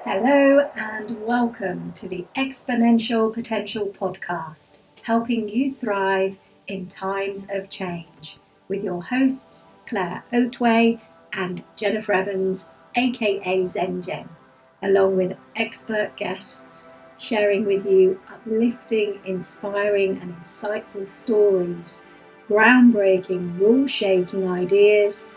Hello and welcome to the Exponential Potential Podcast, helping you thrive in times of change, with your hosts Claire Oatway and Jennifer Evans, aka Zen Jen, along with expert guests sharing with you uplifting, inspiring and insightful stories, groundbreaking, rule-shaking ideas,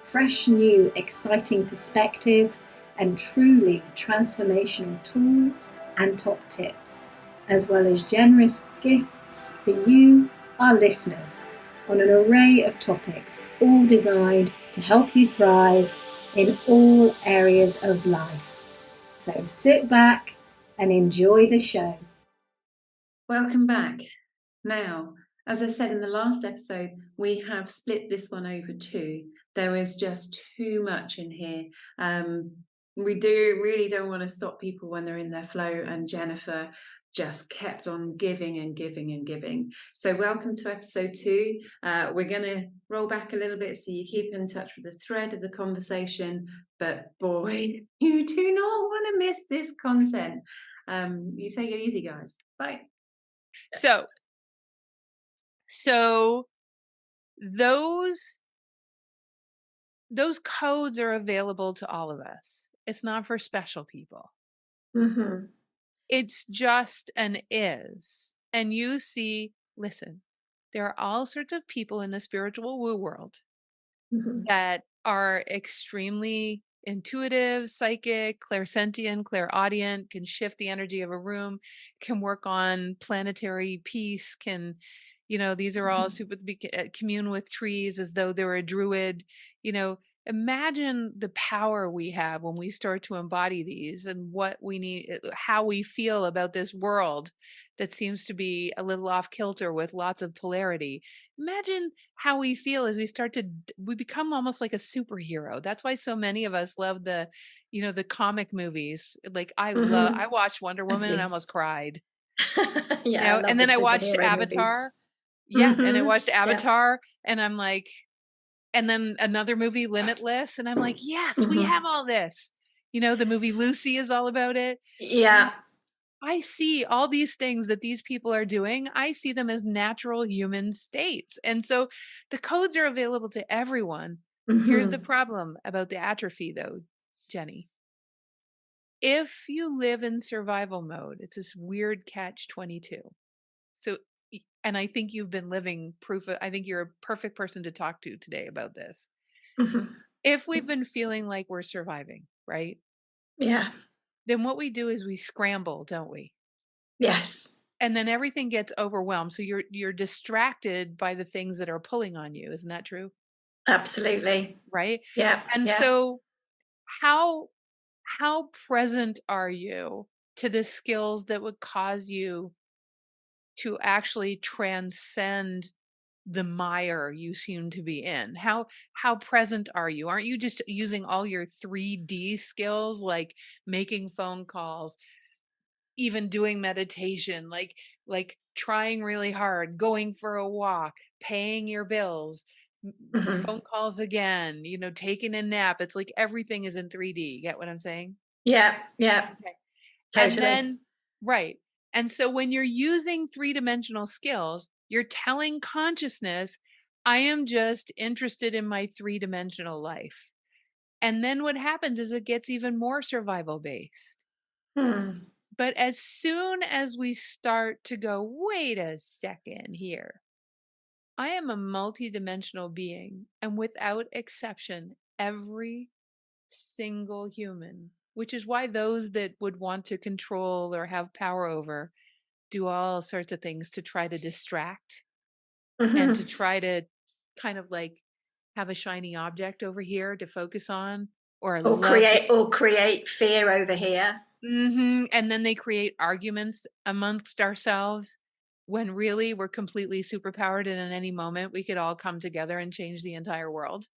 fresh new exciting perspective and truly transformational tools and top tips, as well as generous gifts for you, our listeners, on an array of topics, all designed to help you thrive in all areas of life. So sit back and enjoy the show. Welcome back. Now, as I said in the last episode, we have split this one over two. There is just too much in here. We really don't want to stop people when they're in their flow, and Jennifer just kept on giving and giving and giving. So welcome to episode two. We're going to roll back a little bit so you keep in touch with the thread of the conversation, but boy, you do not want to miss this content. You take it easy, guys. Bye. So those codes are available to all of us. It's not for special people. Mm-hmm. It's just an is. And you see, listen, there are all sorts of people in the spiritual woo world that are extremely intuitive, psychic, clairsentient, clairaudient, can shift the energy of a room, can work on planetary peace, these are all super commune with trees as though they were a druid. Imagine the power we have when we start to embody these and what we need, how we feel about this world that seems to be a little off kilter with lots of polarity. Imagine how we feel as we become almost like a superhero. That's why so many of us love the comic movies. Like I watched Wonder Woman and I almost cried. Yeah, And then I watched Avatar. Yeah. And I watched Avatar and I'm like, and then another movie, Limitless. And I'm like, yes, we have all this. The movie Lucy is all about it. Yeah. I see all these things that these people are doing. I see them as natural human states. And so the codes are available to everyone. Here's the problem about the atrophy though, Jenny. If you live in survival mode, it's this weird catch-22. So, and I think you've been living proof I think you're a perfect person to talk to today about this. If we've been feeling like we're surviving, right? Yeah. Then what we do is we scramble, don't we? Yes. And then everything gets overwhelmed. So you're distracted by the things that are pulling on you. Isn't that true? Absolutely. Right? Yeah. And so how present are you to the skills that would cause you to actually transcend the mire you seem to be in? How present are you? Aren't you just using all your 3D skills, like making phone calls, even doing meditation, like trying really hard, going for a walk, paying your bills, phone calls again, taking a nap? It's like everything is in 3D. You get what I'm saying? Yeah. Yeah. Okay. Totally. And then, right. And so when you're using 3-dimensional skills, you're telling consciousness, I am just interested in my 3-dimensional life. And then what happens is it gets even more survival based. But as soon as we start to go, wait a second here, I am a multidimensional being, and without exception, every single human, which is why those that would want to control or have power over do all sorts of things to try to distract and to try to kind of like have a shiny object over here to focus on, or create fear over here. And then they create arguments amongst ourselves when really we're completely superpowered, and in any moment we could all come together and change the entire world.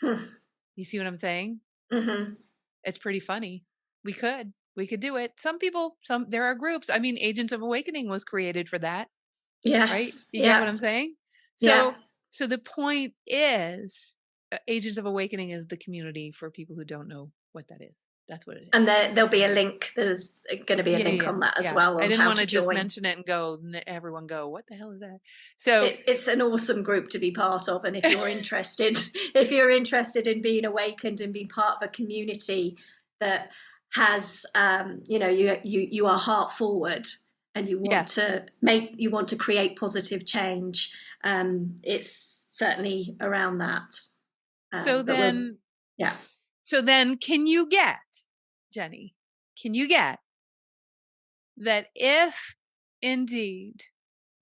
You see what I'm saying? It's pretty funny. We could do it. Some people, there are groups. I mean, Agents of Awakening was created for that. Yes. Right? You get what I'm saying? So the point is, Agents of Awakening is the community for people who don't know what that is. That's what it is. And there'll be a link. There's going to be a link on that as well. I didn't want to just mention it and everyone go, what the hell is that? So it's an awesome group to be part of. And if you're interested, in being awakened and being part of a community that has, you are heart forward and you want to create positive change. It's certainly around that. So then can you get, Jenny, that if indeed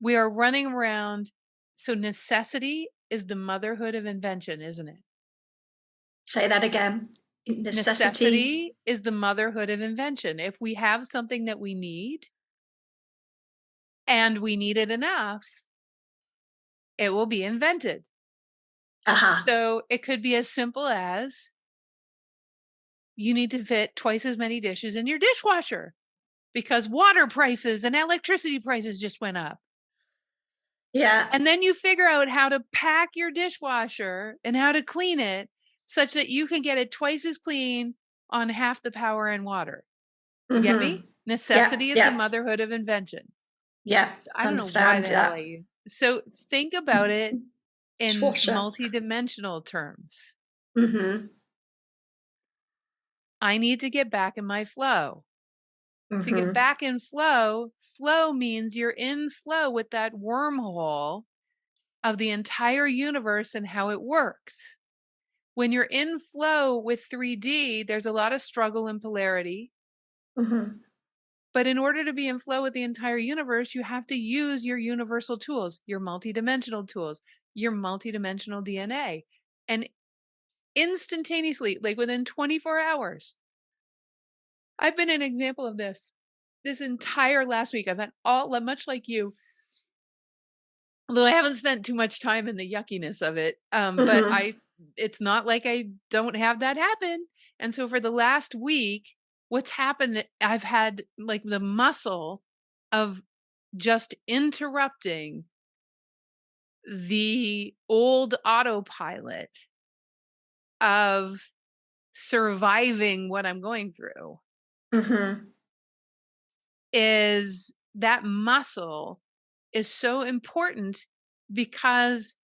we are running around, so necessity is the motherhood of invention, isn't it? Say that again. Necessity is the motherhood of invention. If we have something that we need and we need it enough, it will be invented. So it could be as simple as you need to fit twice as many dishes in your dishwasher because water prices and electricity prices just went up. Yeah. And then you figure out how to pack your dishwasher and how to clean it such that you can get it twice as clean on half the power and water. You get me? Necessity is the motherhood of invention. Yeah. I don't know why the hell So think about it in multidimensional terms. I need to get back in my flow. To get back in flow means you're in flow with that wormhole of the entire universe and how it works. When you're in flow with 3D, there's a lot of struggle and polarity. But in order to be in flow with the entire universe, you have to use your universal tools, your multidimensional tools, your multidimensional DNA. And instantaneously, like within 24 hours, I've been an example of this entire last week. I've had much like you, although I haven't spent too much time in the yuckiness of it. But it's not like I don't have that happen. And so for the last week, what's happened, I've had like the muscle of just interrupting the old autopilot of surviving what I'm going through. Is that muscle is so important because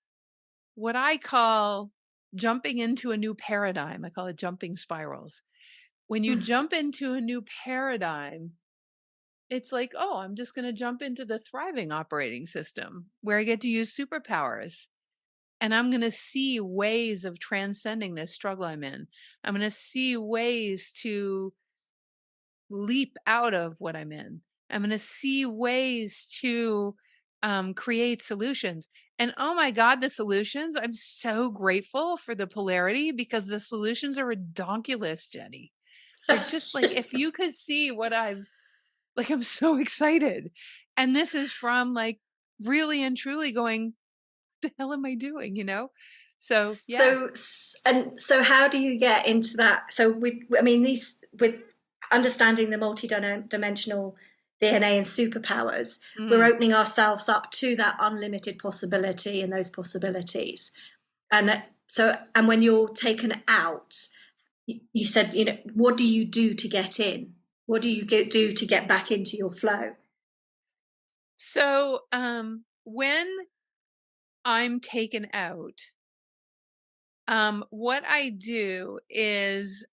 what I call jumping into a new paradigm, I call it jumping spirals. When you jump into a new paradigm, it's like, oh, I'm just going to jump into the thriving operating system where I get to use superpowers. And I'm going to see ways of transcending this struggle I'm in. I'm going to see ways to leap out of what I'm in. I'm going to see ways to create solutions. And oh my God, the solutions, I'm so grateful for the polarity because the solutions are redonkulous, Jenny. They're just like, if you could see what I'm so excited. And this is from like really and truly going, the hell am I doing? So, yeah. So how do you get into that? So with understanding the multidimensional DNA and superpowers, we're opening ourselves up to that unlimited possibility and those possibilities. And when you're taken out, you said, what do you do to get in? What do you do to get back into your flow? So when I'm taken out, what I do is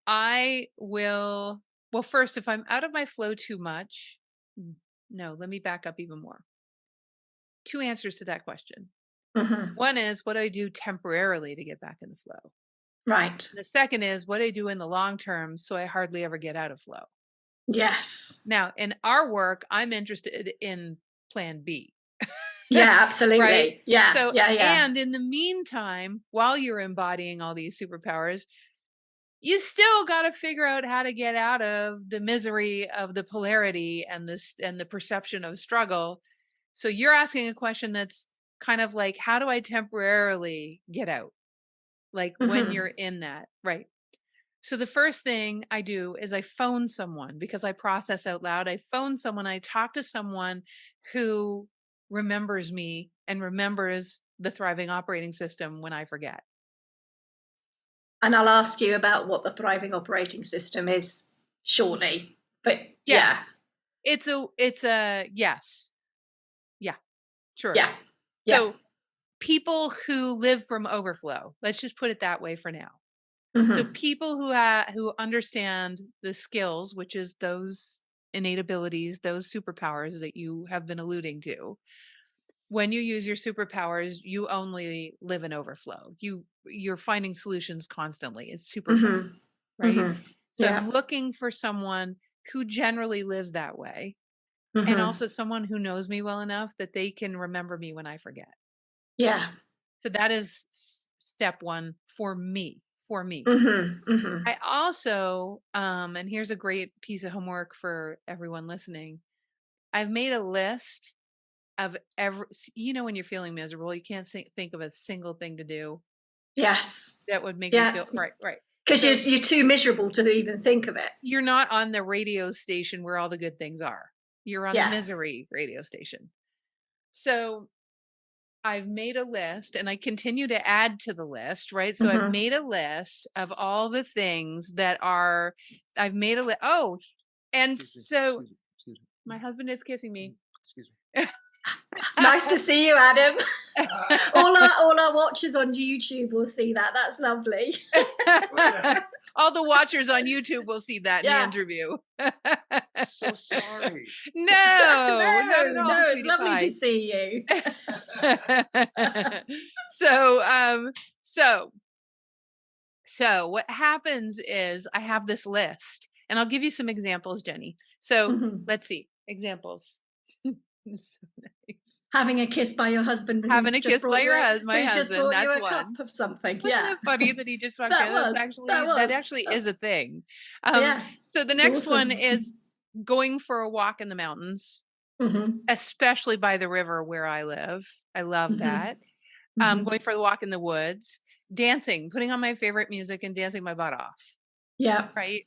first, if I'm out of my flow too much, no, let me back up even more. 2 answers to that question. One is, what do I do temporarily to get back in the flow? Right. The second is, what do I do in the long term so I hardly ever get out of flow? Yes. Now, in our work, I'm interested in plan B. Yeah, absolutely. Right? Yeah. So, yeah. And in the meantime, while you're embodying all these superpowers, you still got to figure out how to get out of the misery of the polarity and the perception of struggle. So you're asking a question that's kind of like, how do I temporarily get out? Like when you're in that, right? So the first thing I do is I phone someone because I process out loud. I phone someone, I talk to someone who remembers me and remembers the thriving operating system when I forget. And I'll ask you about what the thriving operating system is surely. But Yes. It's a yes. Yeah, sure. yeah. So people who live from overflow, let's just put it that way for now. So people who understand the skills, which is those innate abilities, those superpowers that you have been alluding to, when you use your superpowers, you only live in overflow. You're finding solutions constantly. It's super fun, right? So I'm looking for someone who generally lives that way, and also someone who knows me well enough that they can remember me when I forget. Yeah. So that is step one for me. I also, and here's a great piece of homework for everyone listening. I've made a list of when you're feeling miserable, you can't think of a single thing to do. Yes. That would make me feel right. Because you're too miserable to even think of it. You're not on the radio station where all the good things are. You're on the misery radio station. So I've made a list, and I continue to add to the list, right? So I've made a list of all the things that are, I've made a list. Oh, and so excuse me. My husband is kissing me. Excuse me. Nice to see you, Adam. all our watchers on YouTube will see that. That's lovely. All the watchers on YouTube will see that in the interview. So sorry. No, not at all. No, it's lovely to see you. So what happens is I have this list, and I'll give you some examples, Jenny. So let's see examples. So nice. Having a kiss by your husband. Having a kiss by your husband. My husband. Just brought that's you a one. Cup of something. Wasn't it funny that he just walked in? That actually is a thing. So the next one is going for a walk in the mountains, especially by the river where I live. I love that. Going for the walk in the woods, dancing, putting on my favorite music and dancing my butt off. Yeah. Right.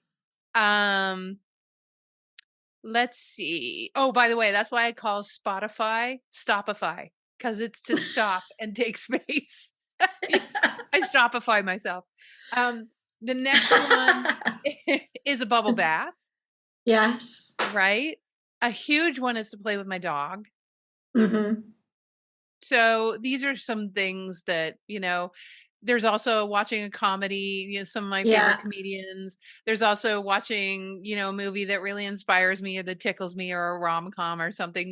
Let's see. Oh, by the way, that's why I call Spotify Stopify, because it's to stop and take space. I Stopify myself. The next one is a bubble bath. Yes. Right. A huge one is to play with my dog. So these are some things that, there's also watching a comedy, some of my favorite comedians. There's also watching, a movie that really inspires me or that tickles me, or a rom-com or something.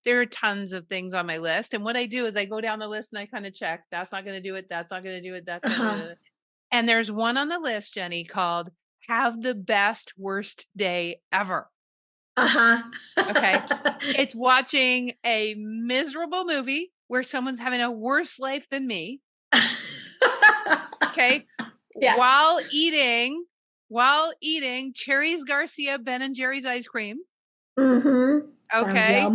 There are tons of things on my list. And what I do is I go down the list and I kind of check, that's not going to do it. That's not going to do it. That's going to do it. And there's one on the list, Jenny, called Have the Best Worst Day Ever. Okay. It's watching a miserable movie where someone's having a worse life than me. Okay. Yeah. While eating Cherries Garcia Ben and Jerry's ice cream. Okay.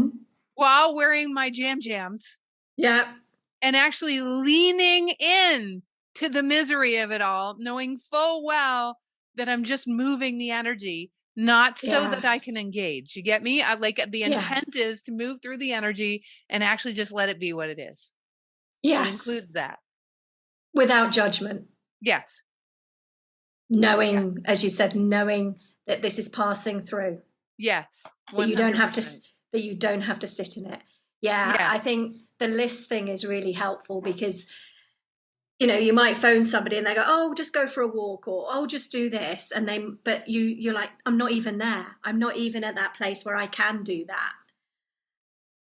While wearing my jams. Yeah. And actually leaning in to the misery of it all, knowing full well that I'm just moving the energy, not so that I can engage. You get me? The intent is to move through the energy and actually just let it be what it is. Yes. It includes that. Without judgment. Yes. Knowing, as you said, knowing that this is passing through. Yes. 100%. That you don't have to sit in it. Yeah. Yes. I think the list thing is really helpful because, you might phone somebody and they go, oh, just go for a walk, or, oh, just do this. But you're like, I'm not even there. I'm not even at that place where I can do that.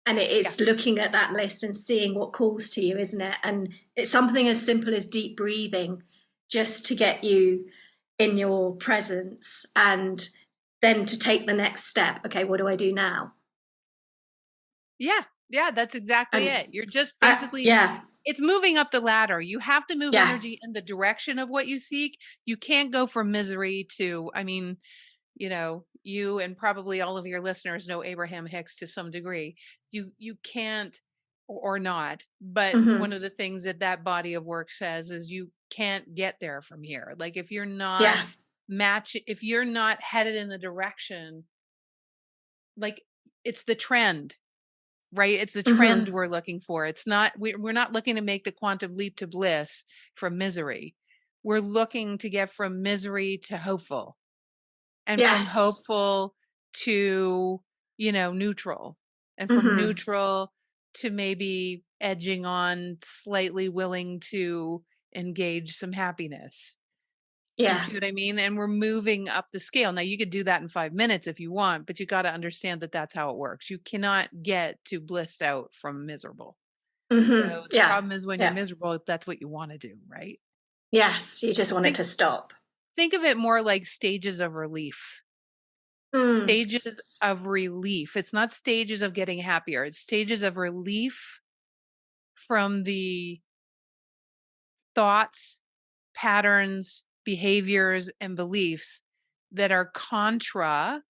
And it's looking at that list and seeing what calls to you, isn't it? And it's something as simple as deep breathing, just to get you in your presence, and then to take the next step. Okay, what do I do now? Yeah, that's exactly it. You're just basically, it's moving up the ladder. You have to move energy in the direction of what you seek. You can't go from misery to, you and probably all of your listeners know Abraham Hicks to some degree. You can't, or not, but one of the things that body of work says is you can't get there from here. Like if you're not if you're not headed in the direction, like it's the trend, right? It's the trend we're looking for. It's not, we're not looking to make the quantum leap to bliss from misery. We're looking to get from misery to hopeful. and from Yes. hopeful to, neutral, and from neutral to maybe edging on slightly willing to engage some happiness. You Yeah. see what I mean? And we're moving up the scale. Now, you could do that in 5 minutes if you want, but you got to understand that that's how it works. You cannot get to blissed out from miserable. So the Yeah. problem is when you're miserable, that's what you want to do, right? Yes. You just want it to stop. Think of it more like stages of relief. Stages of relief. It's not stages of getting happier. It's stages of relief from the thoughts, patterns, behaviors, and beliefs that are contra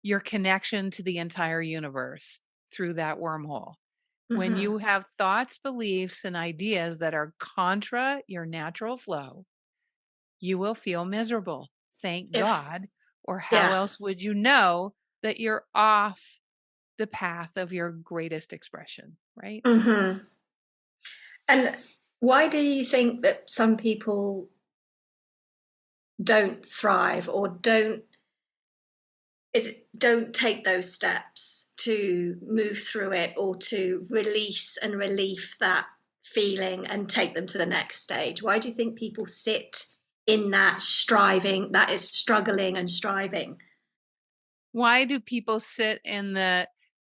your connection to the entire universe through that wormhole. When you have thoughts, beliefs, and ideas that are contra your natural flow, you will feel miserable. Thank God. Or how else would you know that you're off the path of your greatest expression, right? And why do you think that some people don't thrive or don't take those steps to move through it, or to release and relieve that feeling and take them to the next stage? Why do you think people sit in that striving, that is struggling and striving? Why do people sit in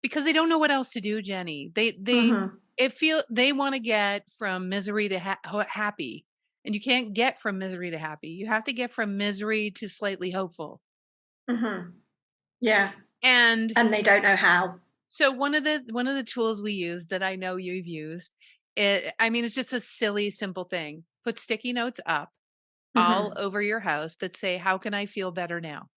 because they don't know what else to do, Jenny. They want to get from misery to happy, and you can't get from misery to happy. You have to get from misery to slightly hopeful. Yeah. And they don't know how. So one of the tools we use that I know you've used, it's just a silly, simple thing. Put sticky notes up all over your house that say, how can I feel better now?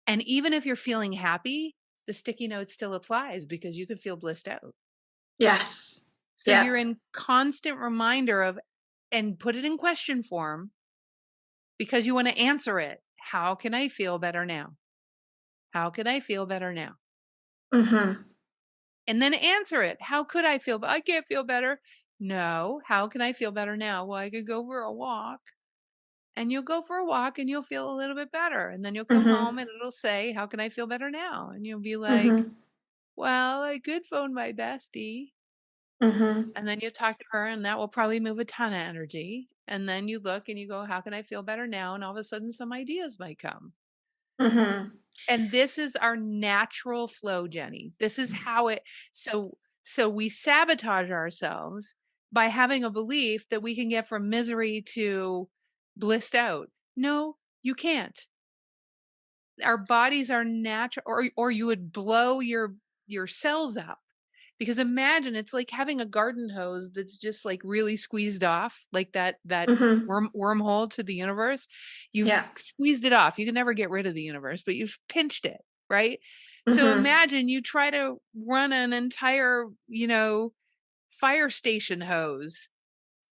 And even if you're feeling happy, the sticky note still applies because you could feel blissed out. Yes. So you're in constant reminder of, and put it in question form because you want to answer it. How can I feel better now? How can I feel better now? And then answer it. How could I feel? I can't feel better. No. How can I feel better now? Well, I could go for a walk. And you'll go for a walk and you'll feel a little bit better. And then you'll come home and it'll say, how can I feel better now? And you'll be like, well, I could phone my bestie. And then you talk to her and that will probably move a ton of energy. And then you look and you go, how can I feel better now? And all of a sudden some ideas might come. And this is our natural flow, Jenny. This is how so we sabotage ourselves by having a belief that we can get from misery to blissed out. No, you can't. Our bodies are natural, or you would blow your cells up. Because imagine it's like having a garden hose that's just like really squeezed off, like that wormhole to the universe. You've squeezed it off. You can never get rid of the universe, but you've pinched it, right? So imagine you try to run an entire, fire station hose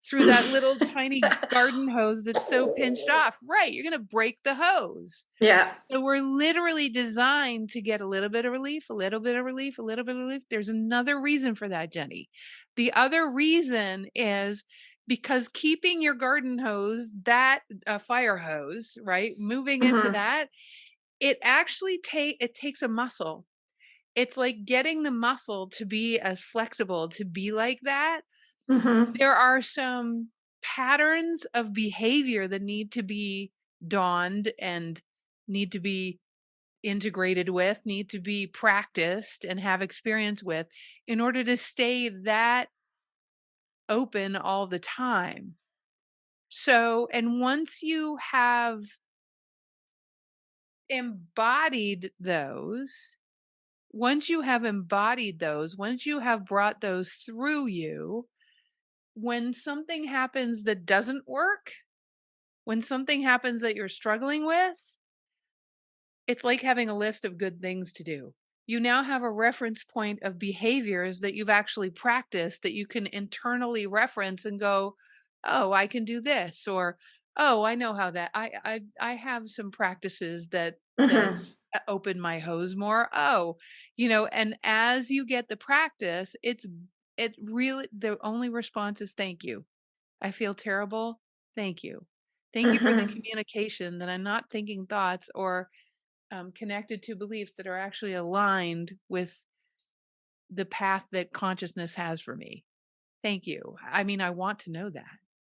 through that little tiny garden hose that's so pinched off. Right. You're going to break the hose. Yeah. So we're literally designed to get a little bit of relief, a little bit of relief, a little bit of relief. There's another reason for that, Jenny. The other reason is because keeping your garden hose, that fire hose, right, moving into that, it actually takes a muscle. It's like getting the muscle to be as flexible, to be like that. There are some patterns of behavior that need to be donned and need to be integrated with, need to be practiced and have experience with in order to stay that open all the time. So, and once you have embodied those, once you have brought those through you, when something happens that doesn't work, when something happens that you're struggling with, it's like having a list of good things to do. You now have a reference point of behaviors that you've actually practiced that you can internally reference and go, oh, I can do this, or oh, I know how that I have some practices that open my hose more. Oh, and as you get the practice, it really, the only response is thank you. I feel terrible. Thank you. Thank you for the communication that I'm not thinking thoughts or connected to beliefs that are actually aligned with the path that consciousness has for me. Thank you. I mean, I want to know that,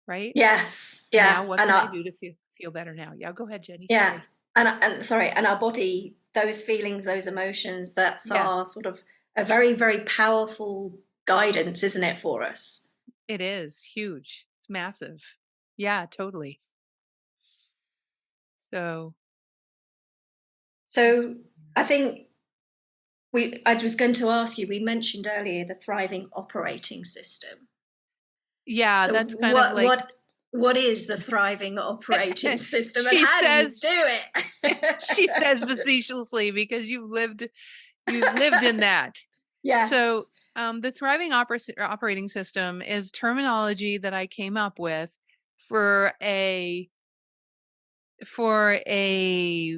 right? Yes. Now, Yeah. what can I do to feel better now? Yeah, go ahead, Jenny. Yeah. Sorry. And sorry, and our body, those feelings, those emotions, that's Yes, our sort of a very, very powerful guidance, isn't it, for us? it is huge. It's massive. Yeah, totally. So, So I think I was going to ask you, we mentioned earlier the thriving operating system. yeah, So that's kind of like what is the thriving operating system, and she how do you says, do it? she says facetiously because you've lived in that. So, Yes. the thriving operating system is terminology that I came up with for a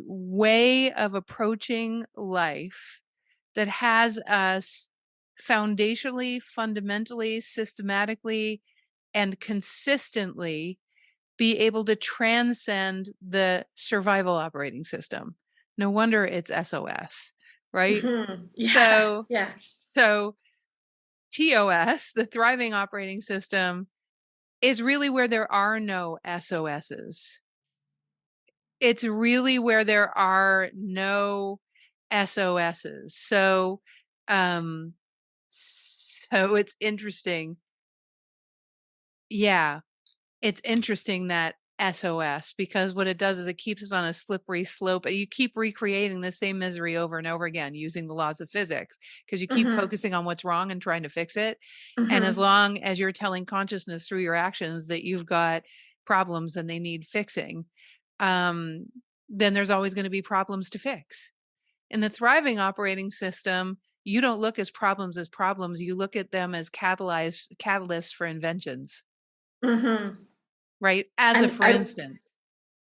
way of approaching life that has us foundationally, fundamentally, systematically, and consistently be able to transcend the survival operating system. No wonder it's SOS, right? Yeah. So, Yeah. so TOS, the thriving operating system, is really where there are no SOSs. It's really where there are no SOSs. Um, so it's interesting. Yeah, it's interesting that SOS, because what it does is it keeps us on a slippery slope and you keep recreating the same misery over and over again using the laws of physics because you keep Mm-hmm. focusing on what's wrong and trying to fix it. And as Mm-hmm. long as you're telling consciousness through your actions that you've got problems and they need fixing, um, then there's always going to be problems to fix. In the thriving operating system, you don't look as problems, you look at them as catalysts for inventions, Mm-hmm. right? As a And for instance.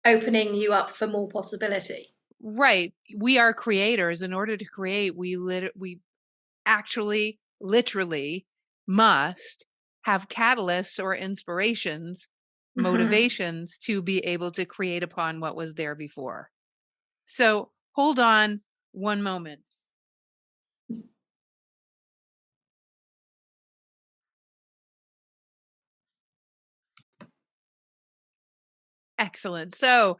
opening you up for more possibility. Right. We are creators. In order to create, we actually literally must have catalysts or inspirations, Mm-hmm. motivations to be able to create upon what was there before. So hold on one moment. Excellent. So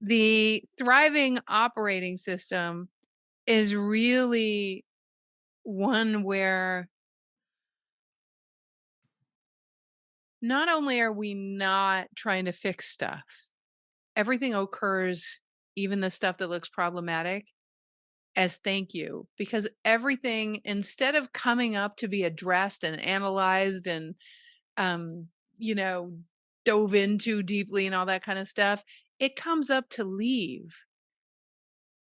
the thriving operating system is really one where not only are we not trying to fix stuff, everything occurs, even the stuff that looks problematic, as thank you. Because everything, instead of coming up to be addressed and analyzed and, um, you know, dove into deeply and all that kind of stuff, it comes up to leave.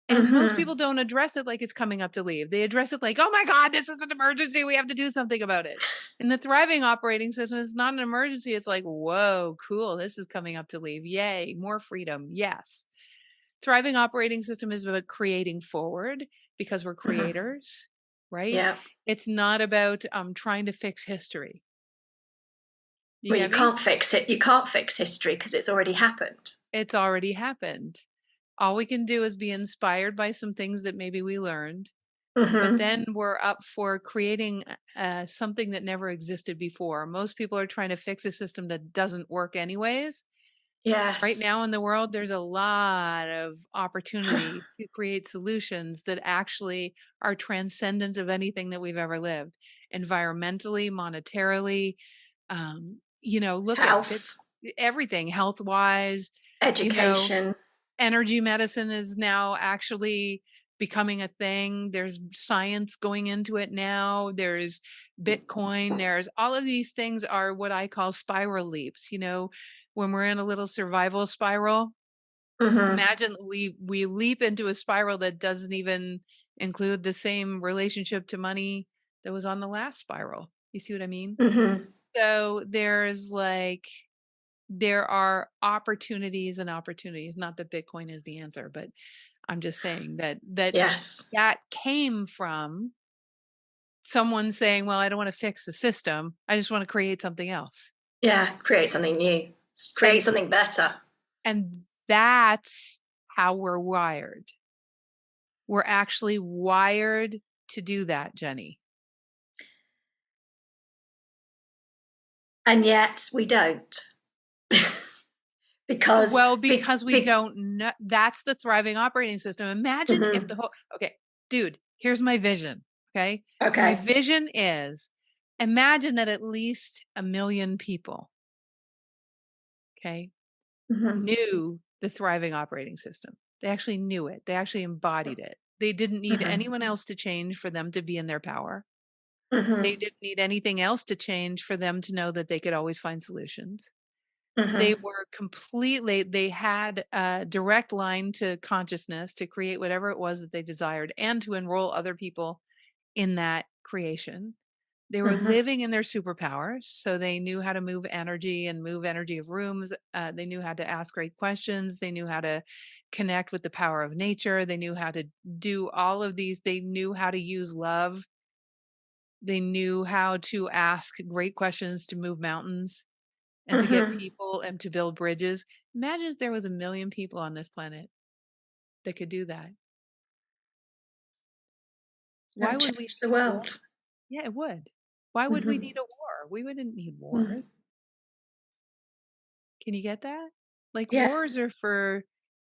And most Mm-hmm. people don't address it like it's coming up to leave. They address it like, oh my God, this is an emergency. We have to do something about it. In the thriving operating system, it's not an emergency. It's like, whoa, cool. This is coming up to leave. Yay, more freedom. Yes. Thriving operating system is about creating forward because we're Mm-hmm. creators, right? Yeah. It's not about trying to fix history. You Well, you get me? can't fix it. You can't fix history because it's already happened. It's already happened. All we can do is be inspired by some things that maybe we learned, but Mm-hmm. then we're up for creating something that never existed before. Most people are trying to fix a system that doesn't work anyways. Right now Yes. in the world, there's a lot of opportunity to create solutions that actually are transcendent of anything that we've ever lived, environmentally, monetarily. Look at Health, everything health wise. You know, education. energy medicine is now actually becoming a thing. There's science going into it now. There's Bitcoin. There's all of these things are what I call spiral leaps. When we're in a little survival spiral, Mm-hmm. imagine we leap into a spiral that doesn't even include the same relationship to money that was on the last spiral. You see what I mean? Mm-hmm. So there are opportunities and opportunities. Not that Bitcoin is the answer, but I'm just saying Yes. that came from someone saying, well, I don't want to fix the system. I just want to create something else. Yeah. Create something new. Create And something better. And that's how we're wired. We're actually wired to do that, Jenny. And yet we don't. because because we don't know. That's the thriving operating system. Imagine if the whole, okay, dude, here's my vision. Okay. My vision is, imagine that at least 1 million people, okay, knew the thriving operating system. They actually knew it. They actually embodied it. They didn't need anyone else to change for them to be in their power. They didn't need anything else to change for them to know that they could always find solutions. They were completely, they had a direct line to consciousness to create whatever it was that they desired and to enroll other people in that creation. They were living in their superpowers. So they knew how to move energy and move energy of rooms. They knew how to ask great questions. They knew how to connect with the power of nature. They knew how to do all of these. They knew how to use love. They knew how to ask great questions to move mountains and to get people and to build bridges. Imagine if there was 1 million people on this planet that could do that. Why would we change the world? Yeah, it would. Why would we need a war? We wouldn't need wars. Can you get that? Like wars are for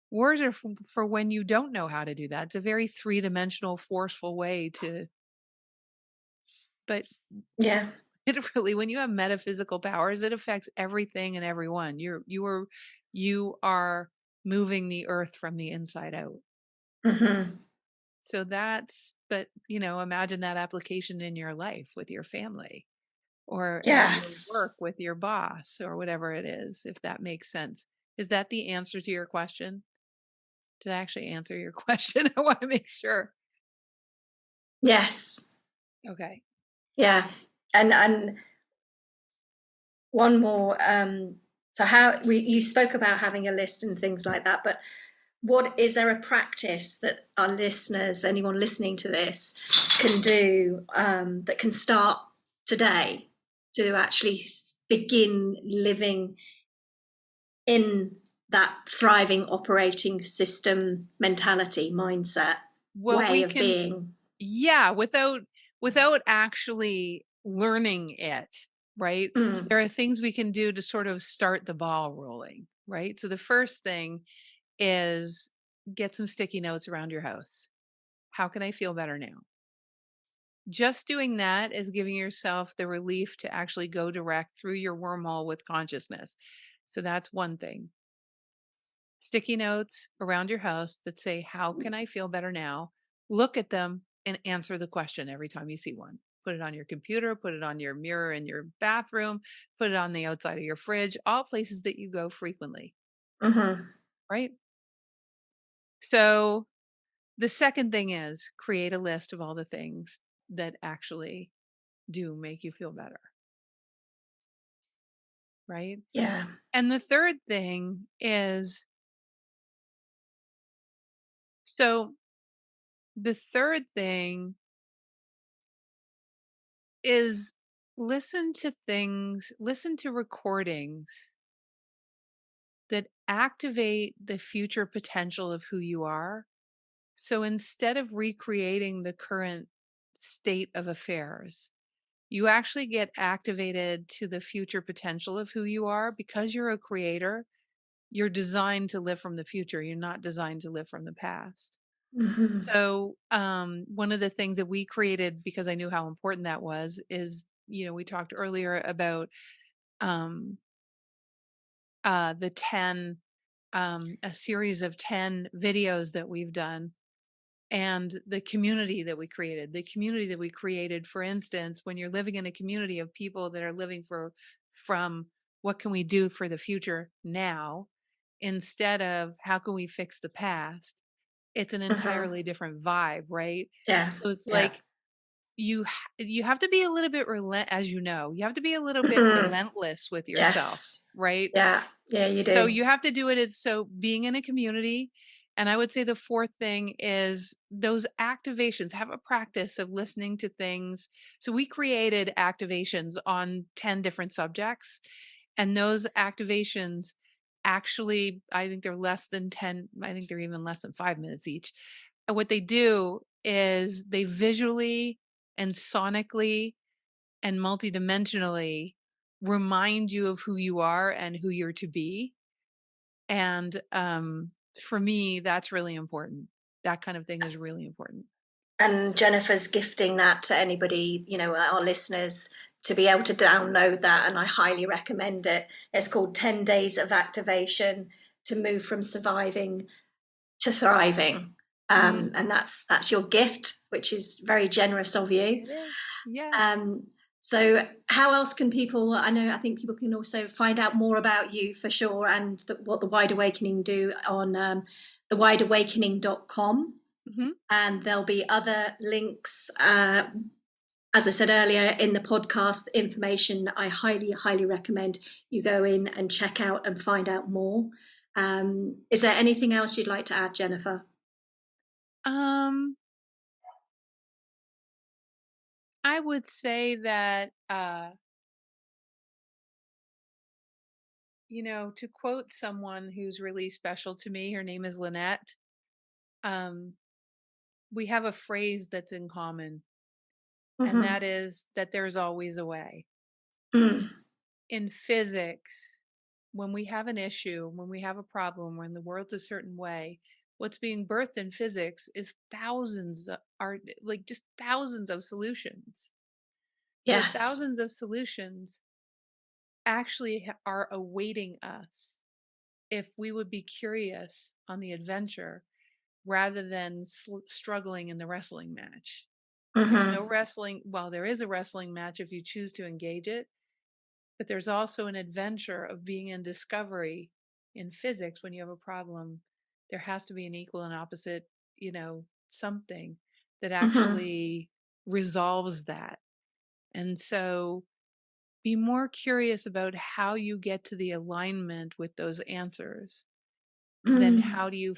when you don't know how to do that. It's a very three-dimensional, forceful way to, but Yeah. it really, when you have metaphysical powers, it affects everything and everyone. You are moving the earth from the inside out. So but imagine that application in your life with your family or at your work with your boss or whatever it is, if that makes sense. Is that the answer to your question? Did I actually answer your question? I want to make sure. Yes. Okay. Yeah. And one more, so you spoke about having a list and things like that, but what is there a practice that our listeners, anyone listening to this, can do that can start today to actually begin living in that thriving operating system mentality, mindset, way of being? Yeah, without actually learning it, right? There are things we can do to sort of start the ball rolling, right? So the first thing is get some sticky notes around your house. How can I feel better now? Just doing that is giving yourself the relief to actually go direct through your wormhole with consciousness. So that's one thing. Sticky notes around your house that say, how can I feel better now? Look at them and answer the question every time you see one. Put it on your computer, put it on your mirror in your bathroom, put it on the outside of your fridge, all places that you go frequently. Right? So the second thing is create a list of all the things that actually do make you feel better. Right? Yeah. And the third thing is, so the third thing is listen to recordings that activate the future potential of who you are. So instead of recreating the current state of affairs, you actually get activated to the future potential of who you are. Because you're a creator, you're designed to live from the future. You're not designed to live from the past. So one of the things that we created, because I knew how important that was, is, we talked earlier about the 10, a series of 10 videos that we've done, and the community that we created. The community that we created, for instance, when you're living in a community of people that are living from what can we do for the future now, instead of how can we fix the past, it's an entirely different vibe, right? Yeah. So it's like you have to be a little bit you have to be a little bit relentless with yourself, right? Yeah, you do. So you have to do it. So being in a community. And I would say the fourth thing is those activations. Have a practice of listening to things. So we created activations on 10 different subjects, and those activations actually, I think they're less than 10, I think they're even less than 5 minutes each. And what they do is they visually and sonically and multidimensionally remind you of who you are and who you're to be. And for me, that's really important. That kind of thing is really important. And Jennifer's gifting that to anybody, our listeners, to be able to download that, and I highly recommend it. It's called 10 Days of Activation to Move from Surviving to Thriving. And that's your gift, which is very generous of you. It is, yeah. So how else can people, I think people can also find out more about you for sure, and what the Wide Awakening do on thewideawakening.com. And there'll be other links, as I said earlier, in the podcast information. I highly, highly recommend you go in and check out and find out more. Is there anything else you'd like to add, Jennifer? I would say that, to quote someone who's really special to me, her name is Lynette. We have a phrase that's in common, and that is that there's always a way. In physics, when we have an issue, when we have a problem, when the world's a certain way, what's being birthed in physics is thousands of solutions. Yes. The thousands of solutions actually are awaiting us if we would be curious on the adventure rather than struggling in the wrestling match. There's no wrestling. Well, there is a wrestling match if you choose to engage it, but there's also an adventure of being in discovery. In physics, when you have a problem, there has to be an equal and opposite, something that actually resolves that. And so be more curious about how you get to the alignment with those answers than how do you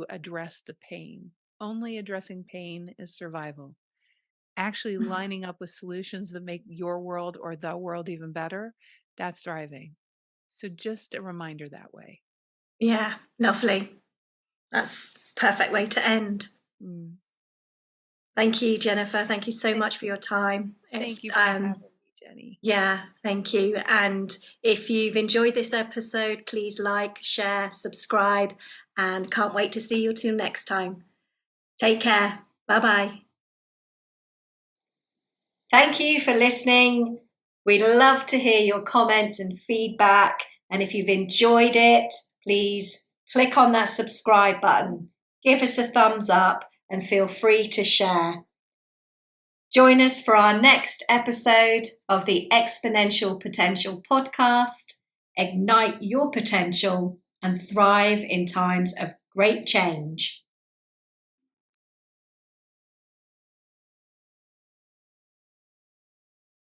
address the pain. Only addressing pain is survival. Actually lining up with solutions that make your world or the world even better, that's thriving. So just a reminder that way. Yeah, lovely. That's perfect way to end. Thank you, Jennifer. Thank you so much for your time. Thank you for having me, Jenny. Yeah, thank you. And if you've enjoyed this episode, please like, share, subscribe, and can't wait to see you till next time. Take care. Bye-bye. Thank you for listening. We'd love to hear your comments and feedback. And if you've enjoyed it, please click on that subscribe button, give us a thumbs up, and feel free to share. Join us for our next episode of the Exponential Potential Podcast. Ignite your potential and thrive in times of great change.